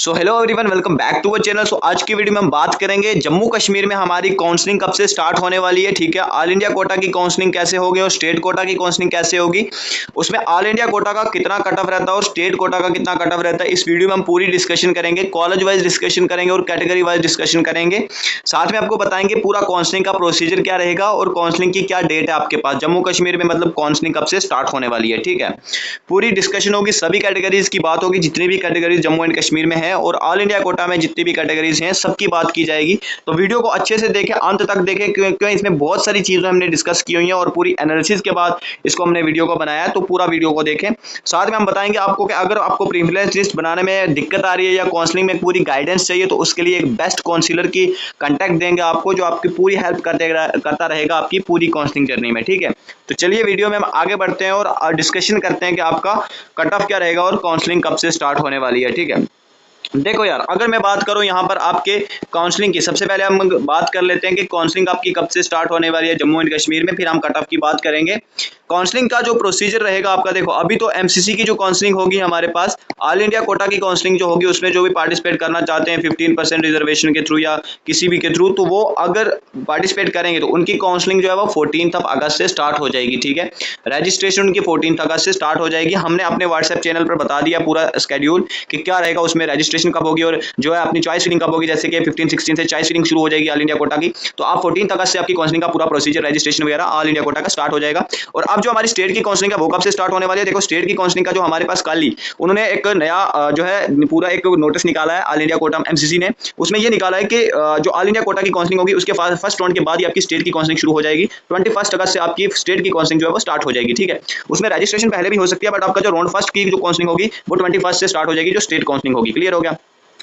So hello everyone, welcome back to our channel. So आज की video में हम बात करेंगे जम्मू कश्मीर में हमारी काउंसलिंग कब से स्टार्ट होने वाली है। ठीक है, ऑल इंडिया कोटा की काउंसलिंग कैसे होगी और स्टेट कोटा की काउंसलिंग कैसे होगी, उसमें ऑल इंडिया कोटा का कितना कट ऑफ रहता है और स्टेट कोटा का कितना कट ऑफ रहता है, इस वीडियो में हम पूरी डिस्कशन करेंगे। कॉलेज वाइज डिस्कशन करेंगे और कैटेगरी वाइज डिस्कशन करेंगे। साथ में आपको बताएंगे पूरा काउंसलिंग का प्रोसीजर क्या रहेगा और काउंसलिंग की क्या डेट है आपके पास जम्मू कश्मीर में, मतलब काउंसलिंग कब से स्टार्ट होने वाली है। ठीक है, पूरी डिस्कशन होगी, सभी कैटेगरीज की बात होगी, जितनी भी कैटेगरीज जम्मू एंड कश्मीर में है और ऑल इंडिया कोटा में जितनी भी कैटेगरीज हैं सबकी बात की जाएगी। तो वीडियो को अच्छे से देखें, अंत तक देखें, क्योंकि इसमें बहुत सारी चीजें हमने डिस्कस की हुई हैं और पूरी एनालिसिस के बाद इसको हमने वीडियो को बनाया है। तो पूरा वीडियो को देखें। साथ में हम बताएंगे आपको कि अगर आपको प्रीफरेंस लिस्ट बनाने में दिक्कत आ रही है या काउंसलिंग में पूरी गाइडेंस चाहिए तो उसके लिए एक बेस्ट काउंसलर की कांटेक्ट देंगे आपको, जो आपकी पूरी हेल्प करता रहेगा आपकी पूरी काउंसलिंग जर्नी में। ठीक है, तो चलिए वीडियो में हम आगे बढ़ते हैं और डिस्कशन करते हैं कि आपका कट ऑफ क्या रहेगा और काउंसलिंग कब से स्टार्ट होने वाली है। ठीक है, देखो यार, अगर मैं बात करूं यहाँ पर आपके काउंसलिंग की, सबसे पहले हम बात कर लेते हैं कि काउंसलिंग आपकी कब से स्टार्ट होने वाली है जम्मू एंड कश्मीर में, फिर हम कट ऑफ की बात करेंगे। काउंसलिंग का जो प्रोसीजर रहेगा आपका, देखो अभी तो एमसीसी की जो काउंसलिंग होगी हमारे पास, ऑल इंडिया कोटा की काउंसलिंग जो होगी उसमें जो भी पार्टिसिपेट करना चाहते हैं 15% रिजर्वेशन के थ्रू या किसी भी के थ्रू, तो वो अगर पार्टिसिपेट करेंगे तो उनकी काउंसलिंग जो है वो 14 अगस्त से स्टार्ट हो जाएगी। ठीक है, रजिस्ट्रेशन उनकी 14 अगस्त से स्टार्ट हो जाएगी। हमने अपने व्हाट्सएप चैनल पर बता दिया पूरा स्केड्यूल कि क्या रहेगा, उसमें रजिस्ट्रेशन कब होगी और जो है अपनी चॉइस फिलिंग कब होगी। जैसे कि 15-16 से चॉइस फिलिंग शुरू हो जाएगी ऑल इंडिया कोटा की, तो आप 14 अगस्त से आपकी काउंसलिंग का पूरा प्रोसीजर रजिस्ट्रेशन वगैरह ऑल इंडिया कोटा का स्टार्ट हो जाएगा। और अब जो हमारी स्टेट की काउंसलिंग है वो कब से स्टार्ट होने वाली है। देखो, स्टेट की काउंसलिंग का जो हमारे पास कल ही उन्होंने एक नया जो है पूरा एक नोटिस निकाला है ऑल इंडिया कोटा एमसीसी ने। उसमें ये निकाला है कि जो ऑल इंडिया कोटा की काउंसलिंग होगी उसके फर्स्ट राउंड के बाद ही आपकी स्टेट की काउंसलिंग शुरू हो जाएगी। 21 अगस्त से आपकी स्टेट की काउंसलिंग जो है वो स्टार्ट हो जाएगी। ठीक है, उसमें रजिस्ट्रेशन पहले भी हो सकती है, बट आपका जो राउंड फर्स्ट की जो काउंसलिंग होगी वो 21 से स्टार्ट हो जाएगी, जो स्टेट काउंसलिंग होगी। क्लियर हो गया?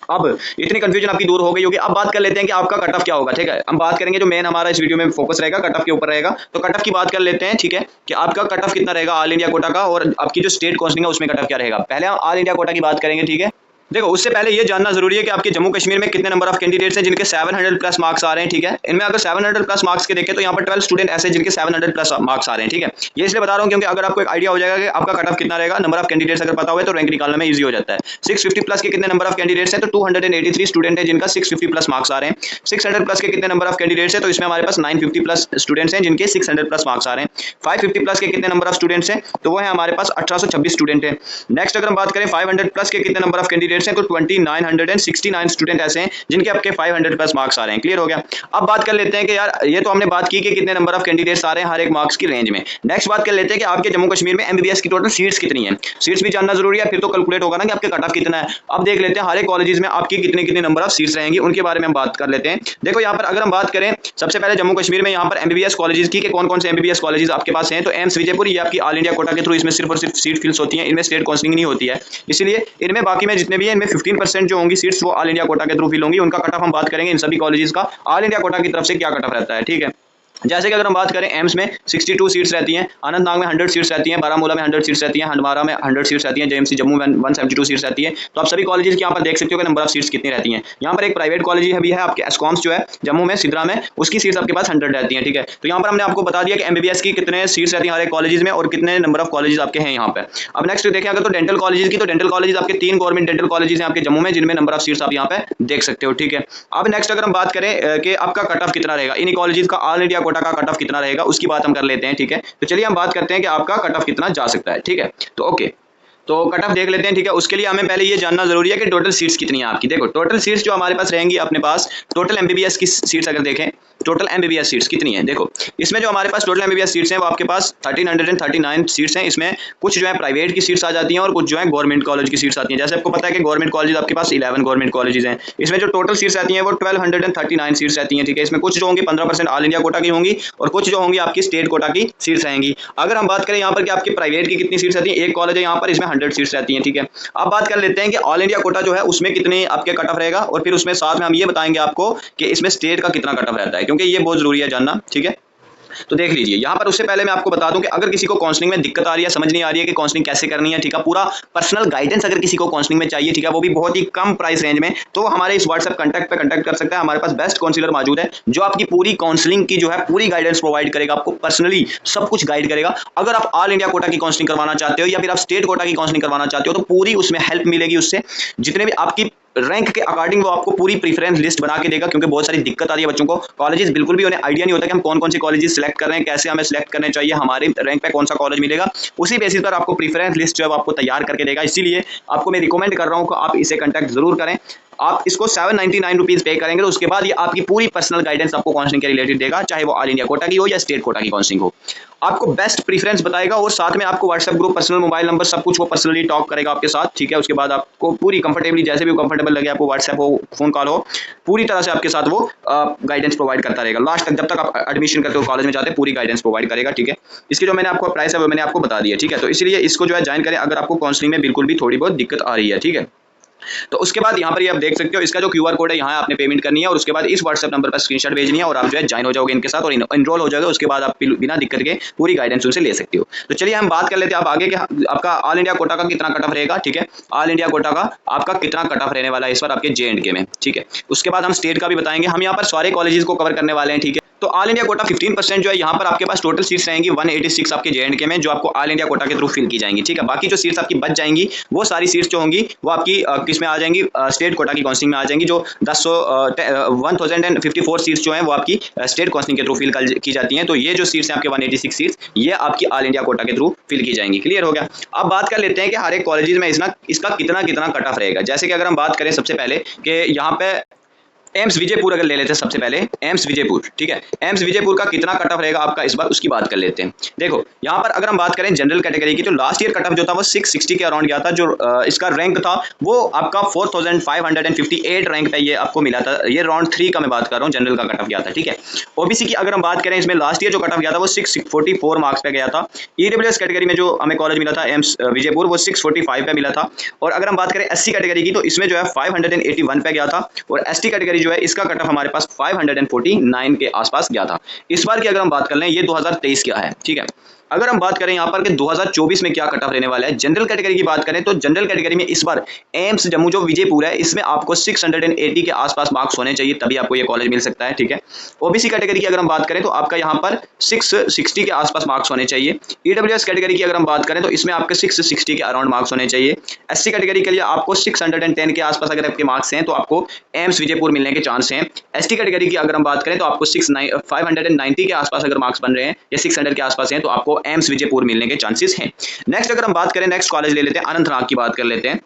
अब इतनी कंफ्यूजन आपकी दूर हो गई होगी। अब बात कर लेते हैं कि आपका कट ऑफ क्या होगा। ठीक है, हम बात करेंगे, जो मेन हमारा इस वीडियो में फोकस रहेगा कट ऑफ के ऊपर रहेगा। तो कट ऑफ की बात कर लेते हैं। ठीक है, कि आपका कट ऑफ कितना रहेगा ऑल इंडिया कोटा का और आपकी जो स्टेट काउंसलिंग है उसमें कट ऑफ क्या रहेगा। पहले हम ऑल इंडिया कोटा की बात करेंगे। ठीक है, देखो उससे पहले ये जानना जरूरी है कि आपके जम्मू कश्मीर में कितने नंबर ऑफ कैंडिडेट्स हैं जिनके 700 प्लस मार्क्स आ रहे हैं। ठीक है, इनमें अगर 700 प्लस मार्क्स के देखें तो यहाँ पर 12 स्टूडेंट ऐसे जिनके 700 प्लस मार्क्स आ रहे हैं। ठीक है, ये इसलिए बता रहा हूँ क्योंकि अगर आपको एक आइडिया हो जाएगा कि आपका कट ऑफ कितना रहेगा, नंबर ऑफ कैंडिडेट्स अगर पता हुआ तो रैंक निकालने में ईजी हो जाता है। 650 प्लस के कितने नंबर ऑफ कैंडिडेट्स हैं, तो 283 स्टूडेंट है जिनका 650 प्लस मार्क्स आ रहे हैं। 600 प्लस के कितने नंबर ऑफ कैंडिडेट्स हैं, तो इसमें हमारे पास 950 प्लस स्टूडेंट्स हैं जिनके 600 प्लस मार्क्स आ रहे हैं। 550 प्लस के कितने नंबर ऑफ स्टूडेंट्स हैं, तो वो है हमारे पास 1826 स्टूडेंट है। नेक्स्ट अगर हम बात करें 500 प्लस के कितने नंबर ऑफ कैंडिडेट्स हैं, तो 2969 स्टूडेंट ऐसे हैं जिनके आपके 500 प्लस मार्क्स आ रहे हैं। क्लियर हो गया? अब बात कर लेते हैं कि यार, ये तो हमने बात की कि कितने नंबर ऑफ कैंडिडेट्स आ रहे हैं हर एक मार्क्स की रेंज में। नेक्स्ट बात कर लेते हैं कि आपके जम्मू कश्मीर में एमबीबीएस की टोटल सीट्स कितनी है। सीट्स भी जानना जरूरी है, फिर तो कैलकुलेट होगा ना कि आपके कट ऑफ कितना है। अब देख लेते हैं हर एक कॉलेजेस में आपकी कितने कितने नंबर ऑफ सीट्स रहेंगी, उनके बारे में हम बात कर लेते हैं। देखो यहाँ पर अगर हम बात करें सबसे पहले जम्मू कश्मीर में यहाँ पर एमबीबीएस कॉलेजेस की, कौन कौन से एमबीबीएस कॉलेजेस आपके पास हैं, तो एम्स विजयपुर, ये आपकी ऑल इंडिया कोटा के थ्रू इसमें सिर्फ और सिर्फ सीट फिल्स होती है, इनमें स्टेट काउंसलिंग नहीं होती है, इसलिए इनमें बाकी में जितने भी है इनमें 15% जो होंगी सीट्स वो ऑल इंडिया कोटा के थ्रू फिल होंगी। उनका कट ऑफ हम बात करेंगे इन सभी कॉलेजेस का ऑल इंडिया कोटा की तरफ से क्या कट ऑफ रहता है। ठीक है, जैसे कि अगर हम बात करें एम्स में 62 सीट्स रहती हैं, अनंतनाग में 100 सीट्स रहती हैं, बारामूला में 100 सीट्स रहती हैं, हंडवारा में 100 सीट्स रहती हैं, जेएमसी जम्मू में 172 सीट्स रहती है। तो आप सभी कॉलेजेस की यहाँ पर देख सकते हो कि नंबर ऑफ सीट्स कितनी रहती हैं। यहाँ पर एक प्राइवेट कॉलेज भी है आपके एस्कॉम्स जो है जम्मू में सिद्रा में, उसकी सीट्स आपके पास 100 रहती हैं। ठीक है, तो यहाँ पर हमने आपको बता दिया कि एमबीबीएस की कितने सीट्स रहती हैं हर एक कॉलेज में और कितने नंबर ऑफ कॉलेज आपके हैं यहाँ पर। अब नेक्स्ट देखें अगर तो डेंटल कॉलेज की, तो डेंटल कॉलेज आपके 3 गवर्नमेंट डेंटल कॉलेज हैं आपके जम्मू में जिनमें नंबर ऑफ सीट्स आप यहाँ पे देख सकते हो। ठीक है, अब नेक्स्ट अगर हम बात करें कि आपका कट ऑफ कितना रहेगा, इन कॉलेज का ऑल इंडिया कोटा का कट ऑफ कितना रहेगा उसकी बात हम कर लेते हैं। ठीक है, तो चलिए हम बात करते हैं कि आपका कट ऑफ कितना जा सकता है। ठीक है, तो ओके, तो कट ऑफ देख लेते हैं। ठीक है, उसके लिए हमें पहले ये जानना जरूरी है कि टोटल सीट्स कितनी है आपकी। देखो टोटल सीट्स जो हमारे पास रहेंगी अपने पास, टोटल एमबीबीएस की सीट्स अगर देखें, टोटल एमबीबीएस सीट्स कितनी है, देखो इसमें जो हमारे पास टोटल एमबीबीएस सीट्स हैं वो आपके पास 1339 सीट्स हैं। इसमें कुछ जो है प्राइवेट की सीट्स आ जाती हैं और कुछ जो है गवर्नमेंट कॉलेज की सीट्स आती हैं। जैसे आपको पता है कि गवर्नमेंट कॉलेज आपके पास 11 गवर्नमेंट कॉलेजेस हैं, इसमें जो टोटल सीट्स आती हैं वो 1239 सीट्स रहती हैं। ठीक है, इसमें कुछ जो होंगी 15% ऑल इंडिया कोटा की होंगी और कुछ जो होंगी आपकी स्टेट कोटा की सीट्स रहेंगी। अगर हम बात करें यहाँ पर कि आपकी प्राइवेट की कितनी सीट्स रहती हैं, एक कॉलेज है यहाँ पर, इसमें 100 सीट्स रहती हैं। ठीक है, अब बात कर लेते हैं कि ऑल इंडिया कोटा जो है उसमें कितने आपके कट ऑफ रहेगा और फिर उसमें साथ में हम ये बताएंगे आपको कि इसमें स्टेट का कितना कट ऑफ रहता है, क्योंकि ये बहुत जरूरी है जानना। ठीक है, तो देख लीजिए यहाँ पर। उससे पहले मैं आपको बता दूं कि अगर किसी को काउंसलिंग में दिक्कत आ रही है, समझ नहीं आ रही है कि काउंसलिंग कैसे करनी है, ठीक है, पूरा पर्सनल गाइडेंस अगर किसी को काउंसलिंग में चाहिए, ठीक है, वो भी बहुत ही कम प्राइस रेंज में, तो हमारे इस व्हाट्सएप कॉन्टैक्ट पे कॉन्टैक्ट कर सकता है। हमारे पास बेस्ट काउंसलर मौजूद है जो आपकी पूरी काउंसलिंग की जो है पूरी गाइडेंस प्रोवाइड करेगा, आपको पर्सनली सब कुछ गाइड करेगा। अगर आप ऑल इंडिया कोटा की काउंसलिंग करवाना चाहते हो या फिर आप स्टेट कोटा की काउंसलिंग करवाना चाहते हो तो पूरी उसमें हेल्प मिलेगी उससे। जितने भी आपकी रैंक के अकॉर्डिंग वो आपको पूरी प्रीफरेंस लिस्ट बना के देगा, क्योंकि बहुत सारी दिक्कत आती है बच्चों को। कॉलेजेस बिल्कुल भी उन्हें आइडिया नहीं होता कि हम कौन कौन सी कॉलेजेस सिलेक्ट कर रहे हैं, कैसे हमें सिलेक्ट करने चाहिए, हमारे रैंक पे कौन सा कॉलेज मिलेगा। उसी बेसिस पर आपको प्रीफरेंस लिस्ट जो है आपको तैयार करके देगा। इसीलिए आपको मैं रिकमेंड कर रहा हूँ कि आप इसे कॉन्टैक्ट जरूर करें। आप इसको 799 रुपीज़ पे करेंगे तो उसके बाद ये आपकी पूरी पर्सनल गाइडेंस आपको काउंसलिंग के रिलेटेड देगा, चाहे वो ऑल इंडिया कोटा की हो या स्टेट कोटा की काउंसलिंग हो। आपको बेस्ट प्रीफरेंस बताएगा और साथ में आपको WhatsApp group, personal mobile number, सब कुछ वो पर्सनली टॉक करेगा आपके साथ, ठीक है। उसके बाद आपको पूरी कंफर्टेबली, जैसे भी कंफर्टेबल लगे आपको, व्हाट्सएप हो, फोन कॉल हो, पूरी तरह से आपके साथ वो गाइडेंस प्रोवाइड करता रहेगा लास्ट तक, जब तक आप एडमिशन करते हो कॉलेज में जाते हैं, पूरी गाइडेंस प्रोवाइड करेगा, ठीक है। इसकी जो मैंने आपको प्राइस है वो मैंने आपको बता दिया, ठीक है। तो इसलिए इसको जो है ज्वाइन करें अगर आपको काउंसलिंग में बिल्कुल भी थोड़ी बहुत दिक्कत आ रही है, ठीक है। तो उसके बाद यहाँ पर ये आप देख सकते हो, इसका जो QR कोड है यहाँ आपने पेमेंट करनी है और उसके बाद इस व्हाट्सएप नंबर पर स्क्रीनशॉट भेजनी है और आप जो है ज्वाइन हो जाओगे इनके साथ और इनरोल हो जाओगे। उसके बाद आप बिना दिक्कत के पूरी गाइडेंस उनसे ले सकते हो। तो चलिए हम बात कर लेते हैं आप आगे कि आपका ऑल इंडिया कोटा का कितना कट ऑफ रहेगा, ठीक है। ऑल इंडिया कोटा का आपका कितना कट ऑफ रहने वाला है इस बार आपके J&K में, ठीक है। उसके बाद हम स्टेट का भी बताएंगे। हम यहाँ पर सारे कॉलेजेस को कवर करने वाले हैं, ठीक है। तो ऑल इंडिया कोटा 15% जो है यहाँ पर आपके पास टोटल सीट्स रहेंगी 186 आपके J&K में, जो आपको ऑल इंडिया कोटा के थ्रू फिल की जाएंगी, ठीक है। बाकी जो सीट्स आपकी बच जाएंगी वो सारी सीट्स जो होंगी वो आपकी किस में आ जाएंगी, स्टेट कोटा की काउंसलिंग में आ जाएंगी। जो 1054 सीट्स जो हैं वो आपकी स्टेट काउंसलिंग के थ्रू फिल की जाती हैं। तो ये जो सीट्स हैं आपके 186 सीट्स, ये आपकी ऑल इंडिया कोटा के थ्रू फिल की जाएंगी। क्लियर हो गया। अब बात कर लेते हैं कि हर एक कॉलेज में इसका कितना कितना कट ऑफ रहेगा। जैसे कि अगर हम बात करें सबसे पहले कि यहाँ पे एम्स विजयपुर अगर ले लेते हैं सबसे पहले, एम्स विजयपुर, ठीक है। एम्स विजयपुर का कितना कट ऑफ रहेगा आपका इस बार, उसकी बात कर लेते हैं। देखो यहाँ पर अगर हम बात करें जनरल कैटेगरी की, तो लास्ट ईयर कट ऑफ जो था वो 660 के अराउंड गया था। जो इसका रैंक था वो आपका 4558 रैंक पे ये आपको मिला था। ये राउंड 3 का मैं बात कर रहा हूँ, जनरल का कट ऑफ गया था, ठीक है। ओबीसी की अगर हम बात करें, इसमें लास्ट ईयर जो कट ऑफ गया था वो 644 मार्क्स पे गया था। ईडब्ल्यूएस कैटेगरी में जो हमें कॉलेज मिला था एम्स विजयपुर, वो 645 पे मिला था। और अगर हम बात करें एससी कैटेगरी की, तो इसमें जो है 581 पे गया था। और एसटी कैटेगरी जो है इसका कट ऑफ हमारे पास 549 के आसपास गया था। इस बार की अगर हम बात कर लें, ये 2023 क्या है, ठीक है। अगर हम बात करें यहाँ पर कि 2024 में क्या कट ऑफ रहने वाला है, जनरल कैटेगरी की बात करें तो जनरल कैटेगरी में इस बार एम्स जम्मू जो विजयपुर है, इसमें आपको 680 के आसपास मार्क्स होने चाहिए, तभी आपको ये कॉलेज मिल सकता है, ठीक है। ओबीसी कैटेगरी की अगर हम बात करें तो आपका यहाँ पर 660 के आसपास मार्क्स होने चाहिए। ईडब्ल्यूएस कैटेगरी की अगर हम बात करें तो इसमें आपके 660 के अराउंड मार्क्स होने चाहिए। एससी कैटेगरी के लिए आपको 610 के आसपास अगर आपके मार्क्स हैं तो आपको एम्स विजयपुर मिलने के चांस हैं। एसटी कैटेगरी की अगर हम बात करें तो आपको 590 के आसपास अगर मार्क्स बन रहे हैं या 600 के आसपास हैं तो आपको एम्स विजयपुर मिलने के चांसेस हैं। नेक्स्ट अगर हम बात करें, नेक्स्ट कॉलेज ले लेते हैं, अनंतनाग की बात कर लेते हैं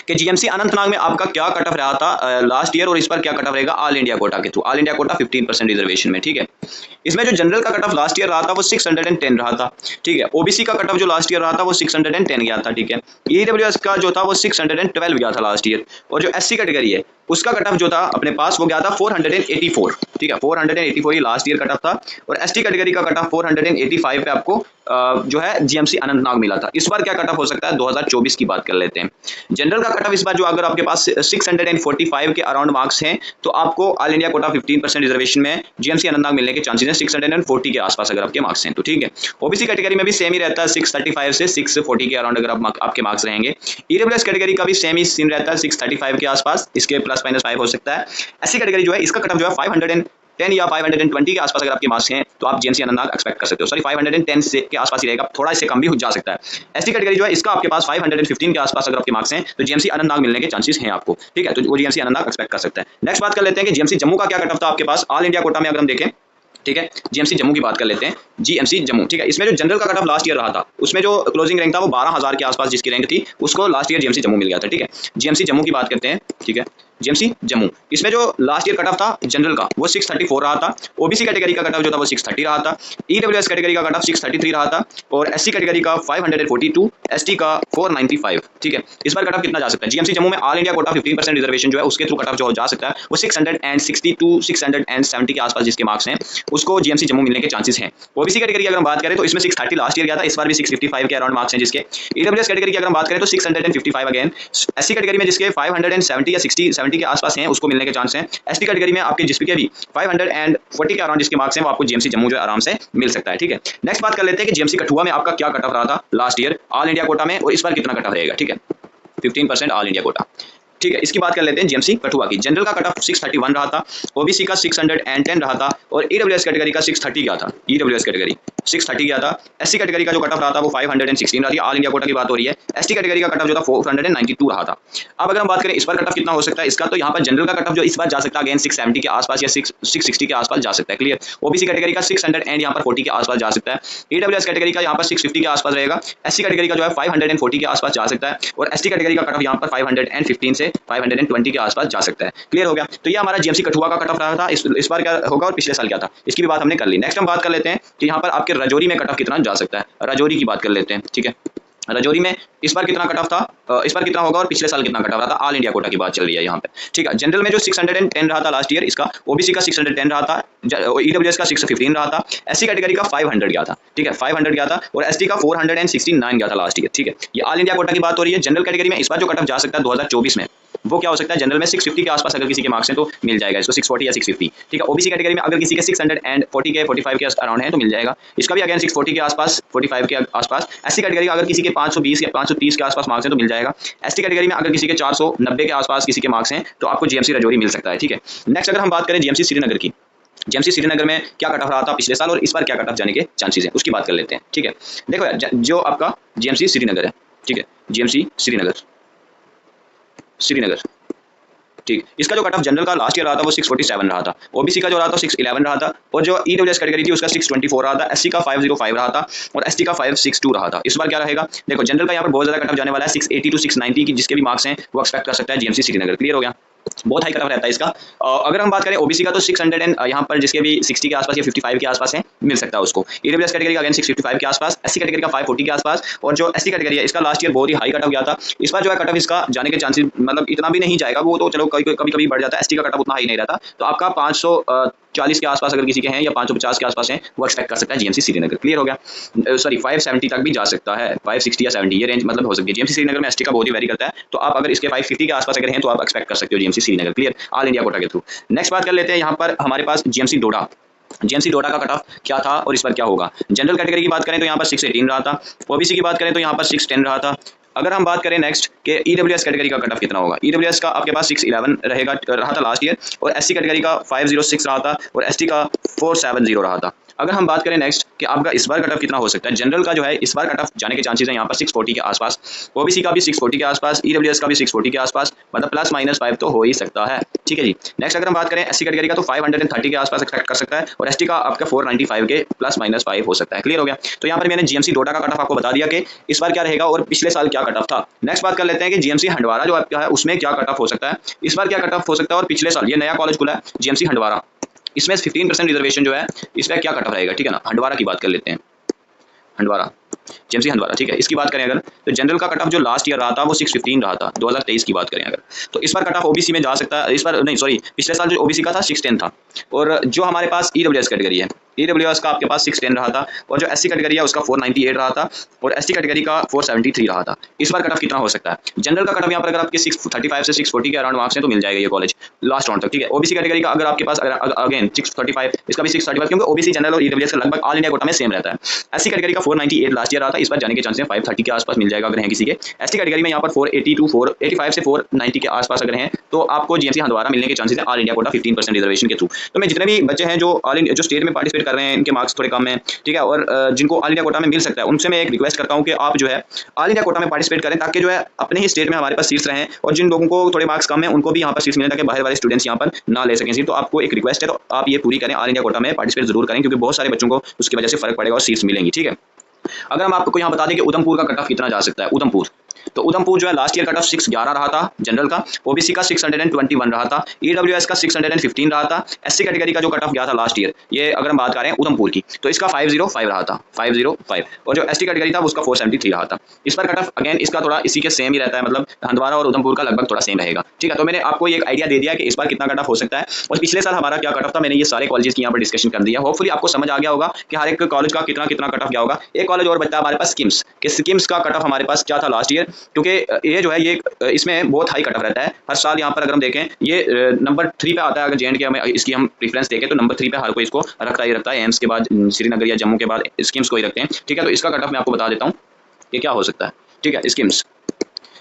कि जीएमसी अनंतनाग में आपका क्या कट ऑफ रहा था लास्ट ईयर और इस पर क्या कट ऑफ रहेगा ऑल इंडिया कोटा के through. All India quota 15% reservation में, ठीक है। इसमें जो जनरल का कट ऑफ लास्ट ईयर रहा था वो 610 रहा था, ठीक है। ओबीसी का कट ऑफ जो लास्ट ईयर रहा था वो 610 गया था, ठीक है। ईडब्ल्यूएस का जो था वो 612 गया था लास्ट ईयर। और जो एससी कैटेगरी है उसका कट ऑफ जो था अपने पास वो गया था 484, ठीक है। 484 ये लास्ट ईयर कट ऑफ था। और एसटी कैटेगरी का कट ऑफ 485 पे आपको जो है जीएमसी अनंतनाग मिला था। इस बार क्या कट ऑफ हो सकता है, 2024 की बात कर लेते हैं। जनरल का कट ऑफ इस बार जो अगर आपके पास 645 के अराउंड मार्क्स हैं तो आपको ऑल इंडिया कोटा 15% रिजर्वेशन में जीएमसी अनंतनाग मिलने के चांसेस हैं 640 के आसपास अगर आपके मार्क्स हैं तो, ठीक है। ओबीसी कैटेगरी में भी सेम ही रहता है, 635 से 640 के अराउंड अगर आपके मार्क्स रहेंगे। ईडब्ल्यूएस कैटेगरी का भी सेम ही सीन रहता है, 635 के आसपास, इसके +-5 हो सकता है। एससी कैटेगरी जो है इसका कट ऑफ जो है 510 या 520 के आसपास अगर आपके मार्क्स हैं तो आप जीएमसी अनंतनाग एक्सपेक्ट कर सकते हो। सॉरी 510 से के आसपास ही रहेगा, थोड़ा इससे कम भी हो जा सकता है। एसटी कैटेगरी जो है इसका आपके पास 515 के आसपास अगर आपके मार्क्स हैं तो जीएमसी अनंतनाग मिलने के चांसेस हैं आपको, ठीक है। तो वो जीएमसी अनंतनाग एक्सपेक्ट कर सकता है। नेक्स्ट बात कर लेते हैं कि जीएमसी जम्मू का क्या कट ऑफ था आपके पास ऑल इंडिया कोटा में अगर हम देखें, ठीक है। जीएमसी जम्मू की बात कर लेते हैं, जीएमसी जम्मू, ठीक है। इसमें जो जनरल का कट ऑफ लास्ट ईयर रहा था उसमें जो क्लोजिंग रैंक था वो 12,000 के आसपास जिसकी रैंक थी उसको लास्ट ईयर जीएमसी जम्मू मिल गया था, ठीक है। जीएमसी जम्मू की बात करते हैं, ठीक है। जीएमसी जम्मू, इसमें जो लास्ट ईयर कट ऑफ था जनरल का वो 634 रहा था। ओबीसी कैटेगरी का कट ऑफ जो था वो 630 रहा था। ईडब्ल्यूएस कैटेगरी का कट ऑफ 633 रहा था। और एससी कैटेगरी का 542, एसटी का 495, ठीक है। इस बार कट ऑफ कितना जा सकता है जीएमसी जम्मू में ऑल इंडिया कोटा 15% रिजर्वेशन जो है उसके थ्रू कट ऑफ जो जा सकता है वो 662 670 के आसपास जिसके मार्क्स हैं उसको जीएमसी जम्मू मिलने के चांसेस हैं। ओबीसी कैटेगरी अगर हम बात करें तो इसमें 630 लास्ट ईयर गया था, इस बार भी 655 के अराउंड मार्क्स हैं जिसके। ईडब्ल्यूएस कैटेगरी की अगर हम बात करें तो 655 अगेन। एससी कैटेगरी में जिसके 570 या 70 के आसपास हैं उसको मिलने के चांस हैं। एसटी कैटेगरी में आपके जिसके भी 540 के अराउंड जिसके मार्क्स हैं वो आपको जीएमसी जम्मू जो आराम से मिल सकता है, ठीक है। नेक्स्ट बात कर लेते हैं कि जीएमसी कठुआ में आपका क्या कट ऑफ रहा था last year all India quota में और इस बार कितना कट ऑफ रहेगा, ठीक है। 15% ऑल इंडिया कोटा। ठीक है, इसकी बात कर लेते हैं जेएमसी कठुआ की। जनरल का कट ऑफ 631 रहा था, ओबीसी का 610 रहा था और ईडब्ल्यूएस कैटेगरी का 630 गया था। ईडब्ल्यूएस कैटेगरी 630 गया था। एससी कैटेगरी का जो कट ऑफ रहा था वो 516 रहा था। ऑल इंडिया कोटा की बात हो रही है। एसटी कैटेगरी का कट ऑफ जो था 492 रहा था। अब अगर हम बात करें इस बार कट ऑफ कितना हो सकता है इसका, तो यहाँ पर जनरल का कट ऑफ जो इस बार जा सकता है अगेन 670 के आसपास या 660 के आसपास जा सकता है। क्लियर। ओबीसी कैटेगरी का 600 एंड यहाँ पर 40 के आसपास जा सकता है। ईडब्ल्यूएस कैटेगरी का यहाँ पर 650 के आसपास रहेगा। एससी कैटेगरी का जो है 540 के आसपास जा सकता है और एसटी कैटेगरी का कट ऑफ यहाँ पर 515 से 520 के आसपास जा सकता है। क्लियर हो गया। तो ये हमारा जेएमसी कठुआ का कट ऑफ रहा था। इस बार क्या होगा और पिछले साल क्या था, इसकी भी बात हमने कर ली। नेक्स्ट हम बात कर लेते हैं कि यहाँ पर आपके राजौरी में कट ऑफ कितना जा सकता है। राजौरी की बात कर लेते हैं। ठीक है, राजौरी में इस बार कितना कट ऑफ था, इस बार कितना होगा और पिछले साल कितना कट ऑफ रहा था। ऑल इंडिया कोटा की बात चल रही है यहाँ पे। ठीक है, जनरल में जो 610 रहा था लास्ट ईयर इसका, ओबीसी का 610 रहा था, ईडब्ल्यूएस का 615 रहा था, एससी कैटेगरी का 500 गया था। ठीक है, 500 गया था और एसटी का 469 गया था लास्ट ईयर। ठीक है, ये ऑल इंडिया कोटा की बात हो रही है। जनरल कैटेगरी में इस बार जो कट ऑफ जा सकता है 2024 में वो क्या हो सकता है, जनरल में 650 के आसपास अगर किसी के मार्क्स हैं तो मिल जाएगा इसको 640 या 650। ठीक है, ओबीसी कैटेगरी में अगर किसी के 640 के 45 के अराउंड है तो मिल जाएगा, इसका भी अगेन 640 के आसपास 45 के आसपास। एससी कैटेगरी अगर किसी के 520 या 530 के आसपास मार्क्स हैं तो मिल जाएगा। एसटी कैटेगरी में अगर किसी के 490 के आसपास किसी के मार्क्स हैं तो आपको जेएमसी राजौरी मिल सकता है। ठीक है, नेक्स्ट अगर हम बात करें जेएमसी श्रीनगर की, जेएमसी श्रीनगर में क्या कट ऑफ रहा था पिछले साल और इस बार क्या कट ऑफ जाने के चांसेस हैं उसकी बात कर लेते हैं। ठीक है, देखो यार जो आपका जेएमसी श्रीनगर है, ठीक है, जेएमसी श्रीनगर ठीक, इसका जो कट ऑफ जनरल का लास्ट ईयर रहा था वो 647 रहा था, ओबीसी का जो रहा था 611 रहा था और जो ईडब्ल्यूएस कैटेगरी थी उसका 624 रहा था, एससी का 505 रहा था और एसटी का 562 रहा था। इस बार क्या रहेगा, देखो जनरल का यहाँ पर बहुत ज्यादा कट ऑफ जाने वाला है 680 टू 690 की, जिसके भी मार्क्स हैं वो एक्सपेक्ट कर सकता है जेएमसी श्रीनगर। क्लियर हो गया, बहुत हाई कट ऑफ रहता है इसका। अगर हम बात करें ओबीसी का तो 600 एंड यहाँ पर जिसके भी 60 के आसपास या 55 के आसपास है मिल सकता है उसको। ईडब्ल्यूएस कैटेगरी का अगेन 655 के आसपास, एससी कैटेगरी का 540 के आसपास और जो एसटी कैटेगरी है इसका लास्ट ईयर बहुत ही हाई कट ऑफ गया था। इस बार जो है कट ऑफ इसका जाने के चांसेस मतलब इतना भी नहीं जाएगा, वो तो चलो कभी कभी बढ़ जाता है, एसटी का कट ऑफ उतना हाई नहीं रहता, तो आपका 540 के आसपास अगर किसी के हैं या 550 के आसपास हैं वो एक्सपेक्ट कर सकता है जेएमसी श्रीनगर। क्लियर हो गया, सॉरी 570 तक भी जा सकता है, 560 या 70 ये रेंज मतलब हो सकती है। जेएमसी श्रीनगर में एसटी का बहुत ही वेरी करता है, तो आप अगर इसके 550 के आसपास अगर हैं तो आप एक्सपेक्ट कर सकते हो JMC Srinagar. Clear, all India quota के थ्रू। नेक्स्ट बात कर लेते हैं यहाँ पर हमारे पास जेएमसी डोडा। जेएमसी डोडा का कट ऑफ क्या था और इस पर क्या होगा। जनरल कैटेगरी की बात करें तो यहाँ पर 618 रहा था, ओबीसी की बात करें तो यहाँ पर 610 रहा था। अगर हम बात करें नेक्स्ट के ईडब्ल्यूएस कैटेगरी का कट ऑफ कितना होगा, ईडब्ल्यूएस का आपके पास 611 रहा था लास्ट ईयर और एससी कैटेगरी का 506 रहा था और एसटी का 470 रहा था। अगर हम बात करें नेक्स्ट कि आपका इस बार कट ऑफ कितना हो सकता है, जनरल का जो है इस बार कट ऑफ जाने के चांसेस हैं यहाँ पर 640 के आसपास, ओबीसी का भी 640 के आसपास, ईडब्ल्यूएस का भी 640 के आसपास, मतलब ±5 तो हो ही सकता है। ठीक है जी, नेक्स्ट अगर हम बात करें एससी कैटेगरी का तो 530 के आसपास एक्सपेक्ट कर सकता है और एसटी का आपका 495 के ±5 हो सकता है। क्लियर हो गया, तो यहाँ पर मैंने जेएमसी डोडा का कट ऑफ आपको बता दिया कि इस बार क्या रहेगा और पिछले साल क्या कट ऑफ था। नेक्स्ट बात कर लेते हैं कि जेएमसी हंडवारा जो आपका है उसमें क्या कट ऑफ हो सकता है, इस बार क्या कट ऑफ हो सकता है और पिछले साल ये नया कॉलेज खुला है जेएमसी हंडवारा, इसमें 15% रिजर्वेशन जो है इस पर क्या कट ऑफ रहेगा। ठीक है ना, हंडवारा की बात कर लेते हैं, हंडवारा जेएमसी हंडवारा। ठीक है, इसकी बात करें अगर तो जनरल का कट ऑफ जो लास्ट ईयर रहा था वो 615 रहा था 2023 की बात करें अगर, तो इस बार कट ऑफ ओबीसी में जा सकता है, इस बार नहीं सॉरी पिछले साल जो ओबीसी का था 610 था और जो हमारे पास ईडब्ल्यूएस कैटेगरी है ईडब्ल्यूएस का आपके पास 610 रहा था और जो एससी कैटेगरी है उसका 498 रहा था और एसटी कैटेगरी का 473 रहा था। इस बार कट ऑफ कितना हो सकता है, जनरल का कट ऑफ यहाँ पर अगर आपके 635 से 640 के अराउंड मार्क्स हैं तो मिल जाएगा ये कॉलेज लास्ट राउंड तक। ठीक है, ओबीसी कैटेगरी का अगर आपके पास अगेन 635 इसका भी 635 क्योंकि ओबीसी जनरल और ईडब्ल्यूएस का लगभग ऑल इंडिया कोटा में सेम रहता है। एससी कैटेगरी का 498 लास्ट ईयर रहा था, इस बार जाने के चांसेस 530 के आसपास मिल जाएगा अगर हैं किसी के। एसटी कैटेगरी में यहाँ पर 480 टू 485 से 490 के आसपास अगर हैं तो आपको जेएमसी हंडवारा मिलने के चांसेस है ऑल इंडिया कोटा 15% रिजर्वेशन के थ्रू। तो मैं जितने भी बच्चे हैं जो जो स्टेट में पार्टिसिपेट कर रहे हैं इनके मार्क्स थोड़े कम है, ठीक है, और जिनको ऑल इंडिया कोटा में मिल सकता है उनसे मैं एक रिक्वेस्ट करता हूं कि आप जो है ऑल इंडिया कोटा में पार्टिसिपेट करें ताकि जो है अपने ही स्टेट में हमारे पास सीट्स रहें और जिन लोगों को थोड़े मार्क्स कम है उनको भी यहाँ पर सीट्स मिले ताकि बाहर वाले स्टूडेंट्स यहाँ पर ना ले सकें सीट। तो आपको एक रिक्वेस्ट है, तो आप ये पूरी करें, ऑल इंडिया कोटा में पार्टिसिपेट जरूर करें क्योंकि बहुत सारे बच्चों को उसकी वजह से फर्क पड़ेगा और सीट्स मिलेंगी। ठीक है, अगर हम आपको यहाँ बता दें कि उधमपुर का कट ऑफ कितना जा सकता है, उधमपुर तो उधमपुर जो है लास्ट ईयर कट ऑफ 611 रहा था जनरल का, ओबीसी का 621 रहा था, ईडब्ल्यूएस का 615 रहा था, एससी कैटेगरी का जो कट ऑफ गया था लास्ट ईयर ये अगर हम बात करें उधमपुर की तो इसका 505 रहा था 505 और जो एसटी कैटेगरी था उसका 473 रहा था। इस पर कट ऑफ अगेन इसका थोड़ा इसी के सेम ही रहता है, मतलब हंदवारा और उधमपुर का लगभग थोड़ा सेम रहेगा। ठीक है, तो मैंने आपको एक आइडिया दे दिया कि इस बार कितना कट ऑफ हो सकता है और पिछले साल हमारा क्या कट ऑफ था, मैंने ये सारे कॉलेजेस की यहाँ पर डिस्कशन कर दिया। होपफुली आपको समझ आ गया होगा कि हर एक कॉलेज का कितना कितना कट ऑफ गया होगा। एक कॉलेज और बचता है हमारे पास स्किम्स कि स्किम्स का कट ऑफ हमारे पास क्या था लास्ट ईयर, क्योंकि ये जो है ये इसमें बहुत हाई कट ऑफ रहता है हर साल। यहाँ पर अगर हम देखें ये नंबर 3 पे आता है, अगर जेएंड के में इसकी हम प्रेफरेंस देखें तो नंबर 3 पे हर कोई इसको रखता ही रखता है, एम्स के बाद श्रीनगर या जम्मू के बाद स्किम्स को ही रखते हैं। ठीक है, तो इसका कट ऑफ मैं आपको बता देता हूँ कि क्या हो सकता है। ठीक है, स्किम्स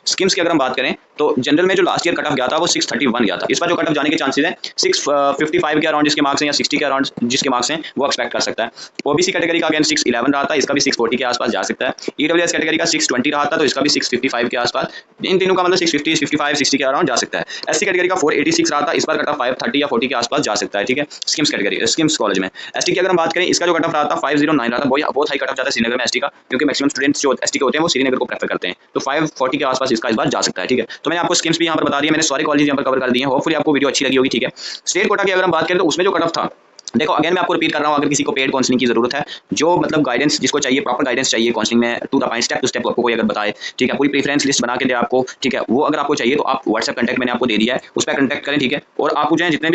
स्किम्स की अगर हम बात करें तो जनरल में जो लास्ट ईयर कट ऑफ गया था वो 631 गया था। इस बार जो कट ऑफ जाने के चांसेस हैं 655 के अराउंड जिसके मार्क्स हैं या 60 के अराउंड जिसके मार्क्स हैं वो एक्सपेक्ट कर सकता है। ओबीसी कैटेगरी का अगेन 611 रहा था, इसका भी 640 के आसपास जा सकता है। ईडब्ल्यूएस कैटेगरी का 620 रहा था तो इसका भी 655 के आसपास, इन तीनों का मतलब 650 55 60 के अराउंड जा सकता है। एससी कैटेगरी का 486 रहा था, इस बार कट ऑफ 530 या 40 के आसपास जा सकता है, ठीक है, स्किम्स कैटेगरी स्किम्स कॉलेज में। एसटी की अगर हम बात करें इसका जो कट ऑफ रहा था 509 रहा था, बहुत हाई कट ऑफ जाता है श्रीनगर में एसटी का, क्योंकि मैक्सिमम स्टूडेंट्स जो एसटी के होते हैं वो श्रीनगर को प्रेफर करते हैं, तो 540 के आसपास इसका इस बार जा सकता है, ठीक है। तो मैंने आपको स्किम्स भी यहाँ पर बता दिया, मैंने सारे कॉलेज यहाँ पर कवर कर दिए हैं, होपफुली आपको वीडियो अच्छी लगी होगी, ठीक है। स्टेट कोटा की अगर हम बात करें तो उसमें जो कट ऑफ था, देखो अगेन मैं आपको रिपीट कर रहा हूँ, अगर किसी को पेड काउंसलिंग की जरूरत है, जो मतलब गाइडेंस जिसको चाहिए, प्रॉपर गाइडेंस चाहिए काउंसलिंग में to the point step to step आपको कोई अगर बताए, ठीक है, पूरी प्रेफरेंस लिस्ट बना के दे आपको, ठीक है, वो अगर आपको चाहिए तो आप व्हाट्सएप कॉन्टैक्ट मैंने आपको दे दिया है, उस पर कॉन्टैक्ट करें, ठीक है। और आप जो है जितने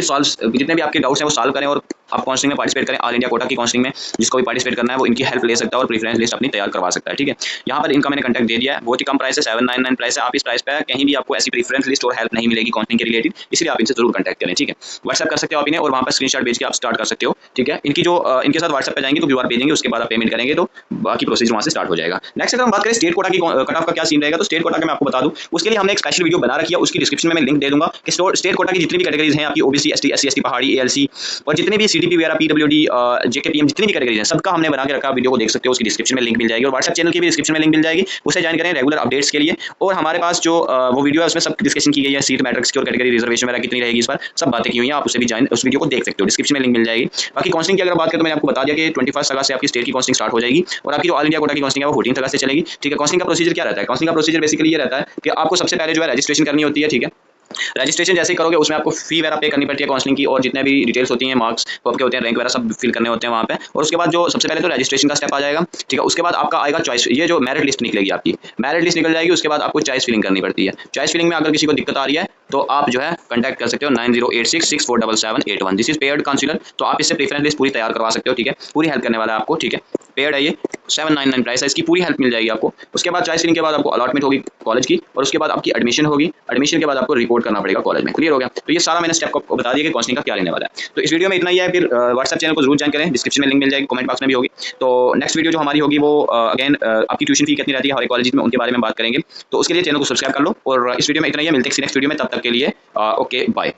भी आपके डाउट्स हैं वो सॉल्व करें और आप काउंसलिंग में पार्टिसिपेट करें। ऑल इंडिया कोटा की काउंसलिंग में जिसको भी पार्टिसिपेट करना है वो इनकी हेल्प ले सकता है और प्रेफरेंस लिस्ट अपनी तैयार करवा सकता है, ठीक है। यहाँ पर इनका मैंने कॉन्टैक्ट दे दिया है, बहुत ही कम प्राइस है, 799 प्राइस है। आप इस प्राइस पर कहीं भी आपको ऐसी प्रेफरेंस लिस्ट और हेल्प नहीं मिलेगी काउंसलिंग के रिलेटेड, इसलिए आप इनसे जरूर कॉन्टैक्ट करें, ठीक है। व्हाट्सएप कर सकते हो आप इन्हें और वहाँ पर स्क्रीनशॉट भेज के आप स्टार्ट कर सकते हो, ठीक है। इनकी जो इनके साथ व्हाट्सएप पे जाएंगे तो क्यूआर भेजेंगे, उसके बाद आप पेमेंट करेंगे तो बाकी प्रोसेस वहाँ से स्टार्ट हो जाएगा। नेक्स्ट अगर हम बात करें स्टेट कोटा की कट ऑफ का क्या सीन रहेगा, तो स्टेट कोटा का मैं आपको बता दूं, उसके लिए हमने एक स्पेशल वीडियो बना रखी है, उसकी डिस्क्रिप्शन में मैं लिंक दे दूंगा कि स्टेट कोटा की जितनी भी कैटेगरीज हैं आपकी, ओबीसी एसटी एससी एसटी पहाड़ी एएलसी और जितने भी सीटीपी वगैरह पीडब्ल्यूडी जेकेपीएम जितनी भी कैटेगरीज हैं सबका हमने बना के रखा, वीडियो को देख सकते हो, उसकी डिस्क्रिप्शन में लिंक मिल जाएगी और व्हाट्सएप चैनल की भी डिस्क्रिप्शन में लिंक मिल जाएगी, उसे ज्वाइन करें रेगुलर अपडेट्स के लिए। और हमारे पास जो वो वीडियो है उसमें सब डिस्कशन की गई है, सीट मैट्रिक्स की और कैटेगरी रिजर्वेशन वगैरह कितनी रहेगी, इस पर सब बातें की हुई हैं, आप उसे भी ज्वाइन उस वीडियो को देख सकते हो, डिस्क्रिप्शन में लिंक मिल जाएगी। बाकी काउंसलिंग की अगर बात करें तो मैंने आपको बता दिया कि 21 अगस्त से आपकी स्टेट की काउंसलिंग स्टार्ट हो जाएगी और आपकी जो ऑल इंडिया कोटा की काउंसलिंग है वो 14 अगस्त से चलेगी, ठीक है। काउंसलिंग का प्रोसीजर क्या रहता है, काउंसलिंग का प्रोसीजर बेसिकली ये रहता है कि आपको सबसे पहले जो है रजिस्ट्रेशन करनी होती है, ठीक है। रजिस्ट्रेशन जैसे ही करोगे उसमें आपको फी वगैरह पे करनी पड़ती है काउंसलिंग की, और जितने भी डिटेल्स होती हैं, मार्क्स आपके होते हैं, रैंक वगैरह सब फिल करने होते हैं वहाँ पे। और उसके बाद जो सबसे पहले तो रजिस्ट्रेशन का स्टेप आ जाएगा, ठीक है। उसके बाद आपका आएगा चॉइस, ये जो मेरिट लिस्ट निकलेगी आपकी, मेरिट लिस्ट निकल जाएगी, उसके बाद आपको चॉइस फिलिंग करनी पड़ती है। चॉइस फिलिंग में अगर किसी को दिक्कत आ रही है तो आप जो है कॉन्टैक्ट कर सकते हो 9086647781, दिस इज पेड काउंसलर, तो आप इससे प्रेफरेंस लिस्ट पूरी तैयार करवा सकते हो, ठीक है। पूरी हेल्प करने वाला है आपको, ठीक है। पेड है ये, 799 प्राइस है, इसकी पूरी हेल्प मिल जाएगी आपको। उसके बाद चॉइस फिलिंग के बाद आपको अलॉटमेंट होगी कॉलेज की और उसके बाद आपकी एडमिशन होगी, एडमिशन के बाद आपको रिपोर्ट करना पड़ेगा कॉलेज में, क्लियर हो गया। तो ये सारा मैंने स्टेप को बता दिया कि काउंसलिंग का क्या लेने वाला है। तो इस वीडियो में इतना ही है, फिर व्हाट्सएप चैनल को जरूर ज्वाइन करें, डिस्क्रिप्शन में लिंक मिल जाएगी, कमेंट बॉक्स में भी होगी। तो नेक्स्ट वीडियो जो हमारी होगी वो अगेन आपकी ट्यूशन फी कितनी रहती है हमारे कॉलेज में, उनके बारे में बात करेंगे। तो उसके लिए चैनल को सब्सक्राइब कर लो और इस वीडियो में इतना ही है, मिलते हैं नेक्स्ट वीडियो में, तब तक के लिए ओके बाय।